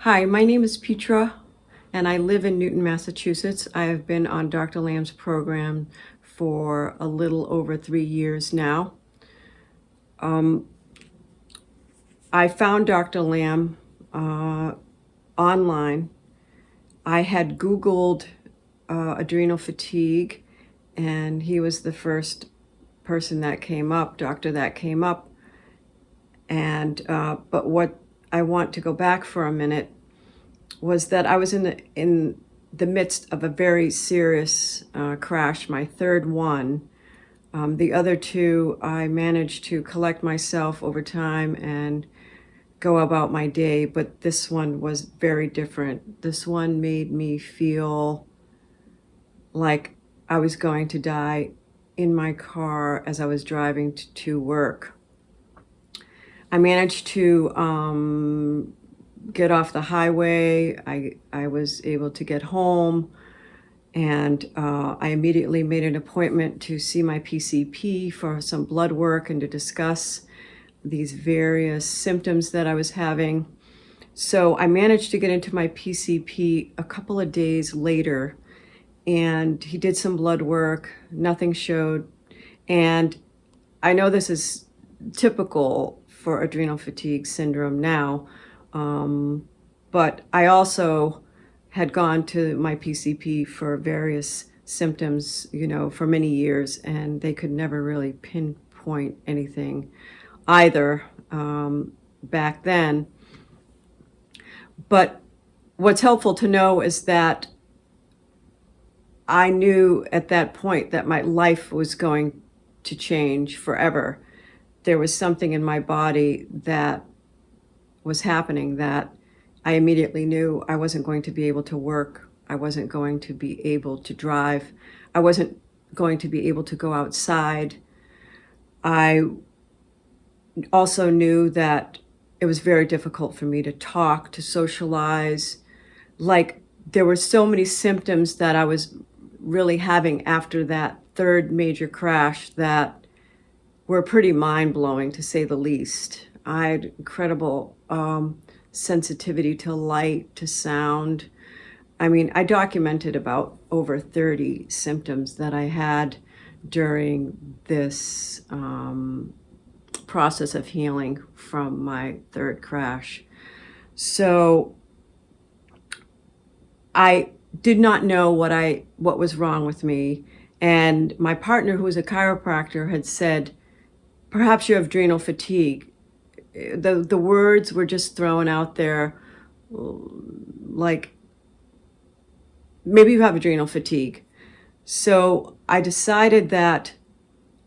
Hi, my name is Petra, and I live in Newton, Massachusetts. I have been on Dr. Lamb's program for a little over 3 years now. I found Dr. Lamb online. I had Googled adrenal fatigue, and he was the first person that came up, doctor that came up. And but what I want to go back for a minute was that I was in the midst of a very serious crash, my third one. The other two, I managed to collect myself over time and go about my day, but this one was very different. This one made me feel like I was going to die in my car as I was driving to work. I managed to get off the highway. I was able to get home, and I immediately made an appointment to see my PCP for some blood work and to discuss these various symptoms that I was having. So I managed to get into my PCP a couple of days later, and he did some blood work. Nothing showed. And I know this is typical for adrenal fatigue syndrome now, but I also had gone to my PCP for various symptoms, for many years, and they could never really pinpoint anything either back then. But what's helpful to know is that I knew at that point that my life was going to change forever. There was something in my body that was happening that I immediately knew I wasn't going to be able to work. I wasn't going to be able to drive. I wasn't going to be able to go outside. I also knew that it was very difficult for me to talk, to socialize. Like, there were so many symptoms that I was really having after that third major crash that were pretty mind-blowing, to say the least. I had incredible sensitivity to light, to sound. I mean, I documented about over 30 symptoms that I had during this process of healing from my third crash. So I did not know what was wrong with me. And my partner, who was a chiropractor, had said, perhaps you have adrenal fatigue. The words were just thrown out there, like, maybe you have adrenal fatigue. So I decided that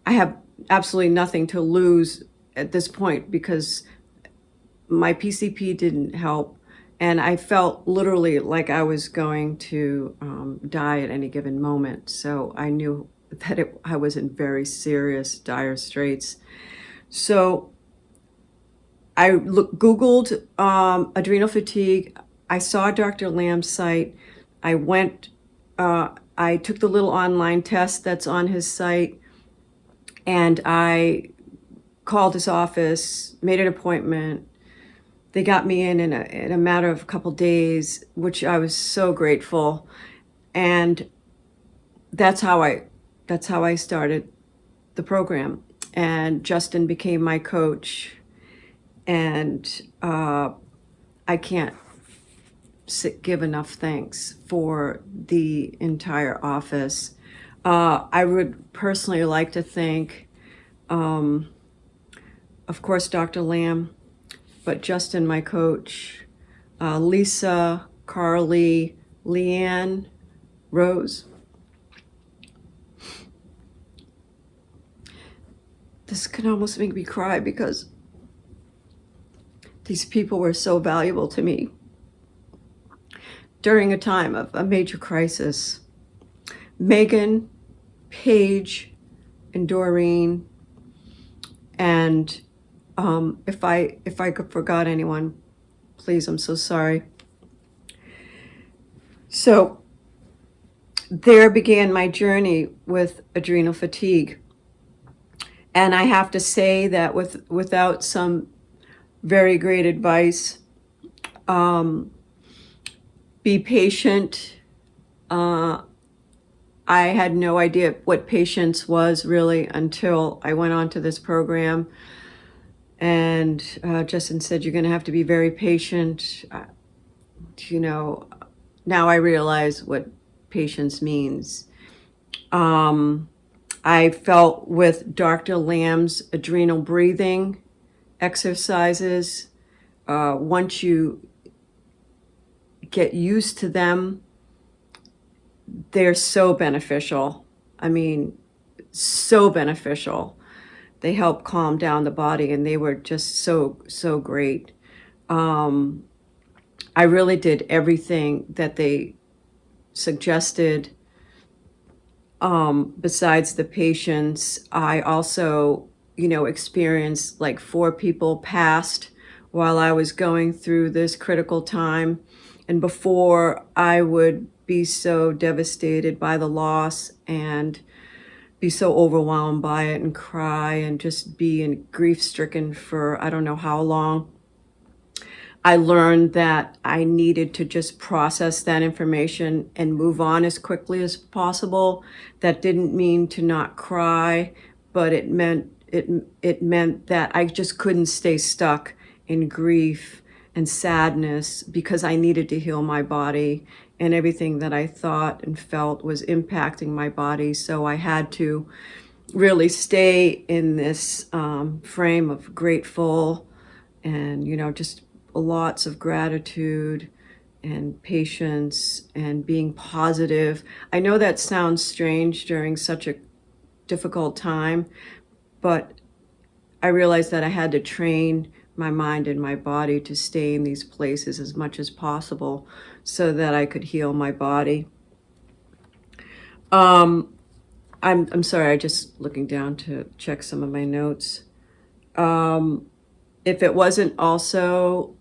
I have absolutely nothing to lose at this point, because my PCP didn't help, and I felt literally like I was going to die at any given moment. So I knew that I was in very serious, dire straits. So I Googled adrenal fatigue. I saw Dr. Lamb's site. I went, I took the little online test that's on his site, and I called his office, made an appointment. They got me in a matter of a couple days, which I was so grateful. And that's how I started the program. And Justin became my coach. And I can't give enough thanks for the entire office. I would personally like to thank, of course, Dr. Lamb, but Justin, my coach, Lisa, Carly, Leanne, Rose. This can almost make me cry because these people were so valuable to me during a time of a major crisis. Megan, Paige, and Doreen, and if I forgot anyone, please, I'm so sorry. So there began my journey with adrenal fatigue. And I have to say that without some very great advice, be patient. I had no idea what patience was really until I went on to this program. And Justin said, you're going to have to be very patient. You know, now I realize what patience means. I felt with Dr. Lamb's adrenal breathing exercises, once you get used to them, they're so beneficial. I mean, so beneficial. They help calm down the body, and they were just so great. I really did everything that they suggested. Besides the patients, I also, experienced like 4 people passed while I was going through this critical time. And before, I would be so devastated by the loss and be so overwhelmed by it and cry and just be in grief stricken for I don't know how long. I learned that I needed to just process that information and move on as quickly as possible. That didn't mean to not cry, but it meant that I just couldn't stay stuck in grief and sadness because I needed to heal my body, and everything that I thought and felt was impacting my body. So I had to really stay in this frame of grateful and, just lots of gratitude and patience and being positive. I know that sounds strange during such a difficult time, but I realized that I had to train my mind and my body to stay in these places as much as possible so that I could heal my body. I'm sorry, I just looking down to check some of my notes. If it wasn't also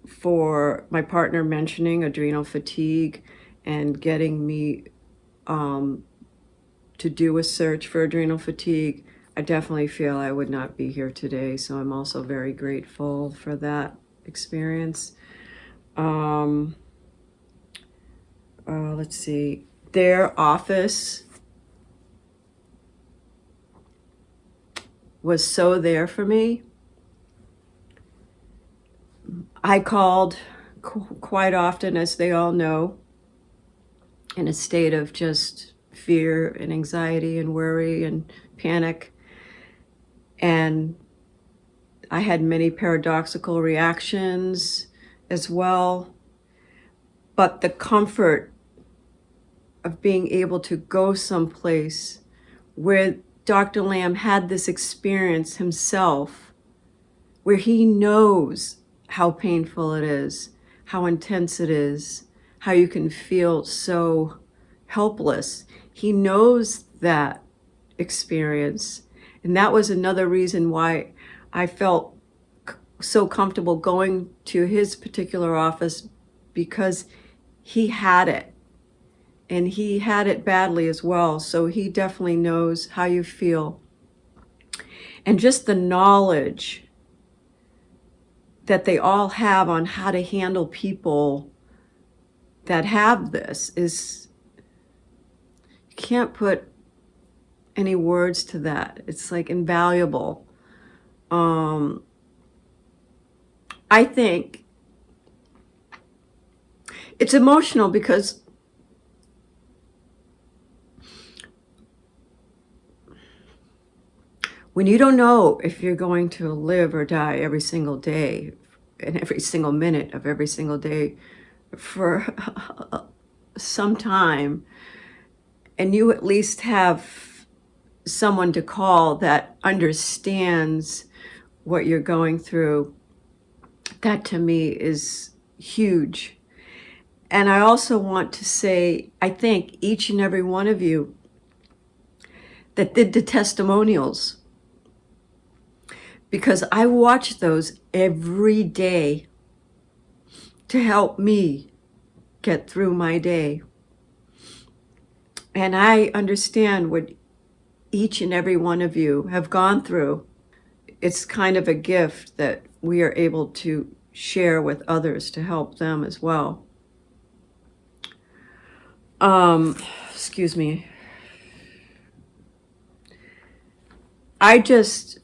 for my partner mentioning adrenal fatigue and getting me to do a search for adrenal fatigue, I definitely feel I would not be here today. So I'm also very grateful for that experience. Let's see. Their office was so there for me. I called quite often, as they all know, in a state of just fear and anxiety and worry and panic. And I had many paradoxical reactions as well. But the comfort of being able to go someplace where Dr. Lamb had this experience himself, where he knows how painful it is, how intense it is, how you can feel so helpless. He knows that experience. And that was another reason why I felt so comfortable going to his particular office, because he had it. And he had it badly as well. So he definitely knows how you feel. And just the knowledge that they all have on how to handle people that have this is, you can't put any words to that. It's like invaluable. I think it's emotional because when you don't know if you're going to live or die every single day and every single minute of every single day for some time, and you at least have someone to call that understands what you're going through, that to me is huge. And I also want to say, I thank each and every one of you that did the testimonials, because I watch those every day to help me get through my day. And I understand what each and every one of you have gone through. It's kind of a gift that we are able to share with others to help them as well. Excuse me. I just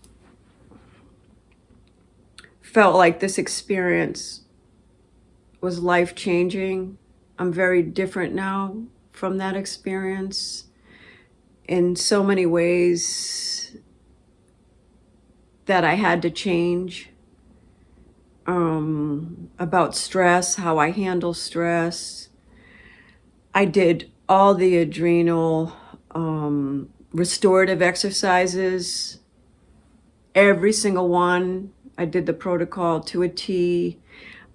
felt like this experience was life-changing. I'm very different now from that experience in so many ways that I had to change. About stress, how I handle stress. I did all the adrenal restorative exercises, every single one. I did the protocol to a T.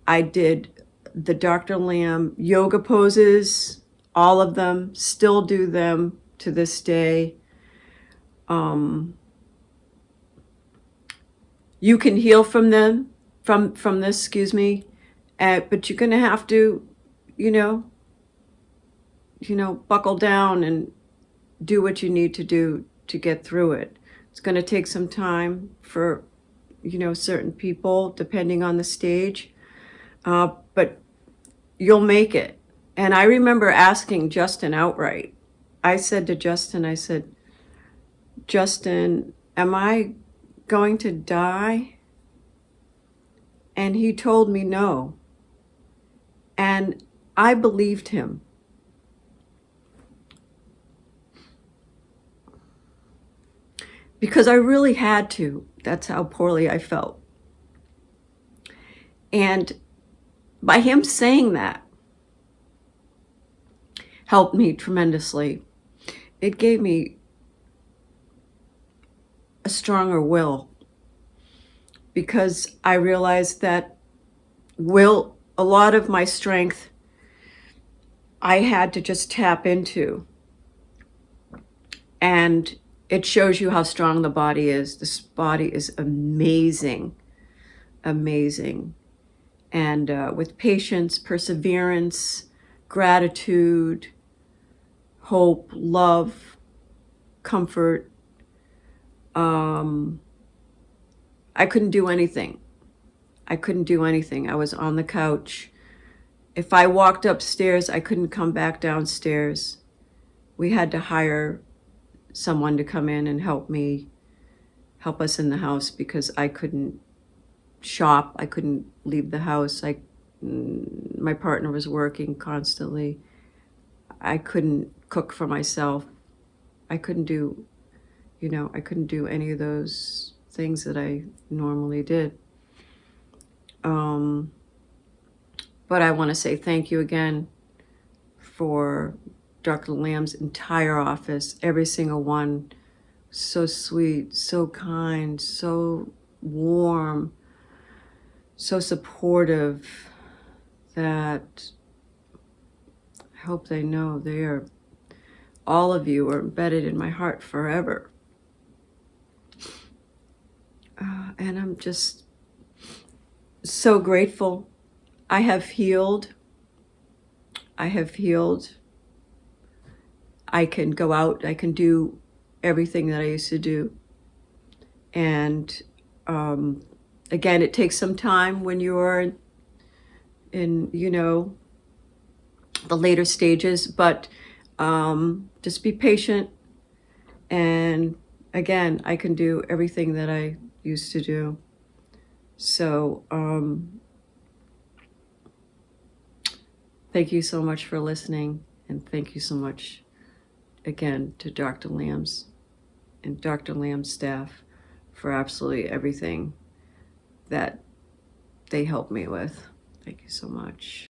I did the Dr. Lamb yoga poses, all of them, still do them to this day. You can heal from them, from this, excuse me, but you're gonna have to, you know, buckle down and do what you need to do to get through it. It's gonna take some time for, certain people, depending on the stage, but you'll make it. And I remember asking Justin outright. I said to Justin, I said, Justin, am I going to die? And he told me no. And I believed him. Because I really had to. That's how poorly I felt. And by him saying that helped me tremendously. It gave me a stronger will, because I realized that a lot of my strength I had to just tap into. And it shows you how strong the body is. This body is amazing, amazing. And with patience, perseverance, gratitude, hope, love, comfort, I couldn't do anything. I couldn't do anything. I was on the couch. If I walked upstairs, I couldn't come back downstairs. We had to hire someone to come in and help us in the house, because I couldn't shop. I couldn't leave the house. My partner was working constantly. I couldn't cook for myself. I couldn't do any of those things that I normally did. But I want to say thank you again for Dr. Lamb's entire office, every single one. So sweet, so kind, so warm, so supportive, that I hope they know all of you are embedded in my heart forever. And I'm just so grateful. I have healed. I can go out. I can do everything that I used to do. And again, it takes some time when you're in, the later stages, but just be patient. And again, I can do everything that I used to do. So thank you so much for listening, and thank you so much again to Dr. Lamb's and Dr. Lamb's staff for absolutely everything that they helped me with. Thank you so much.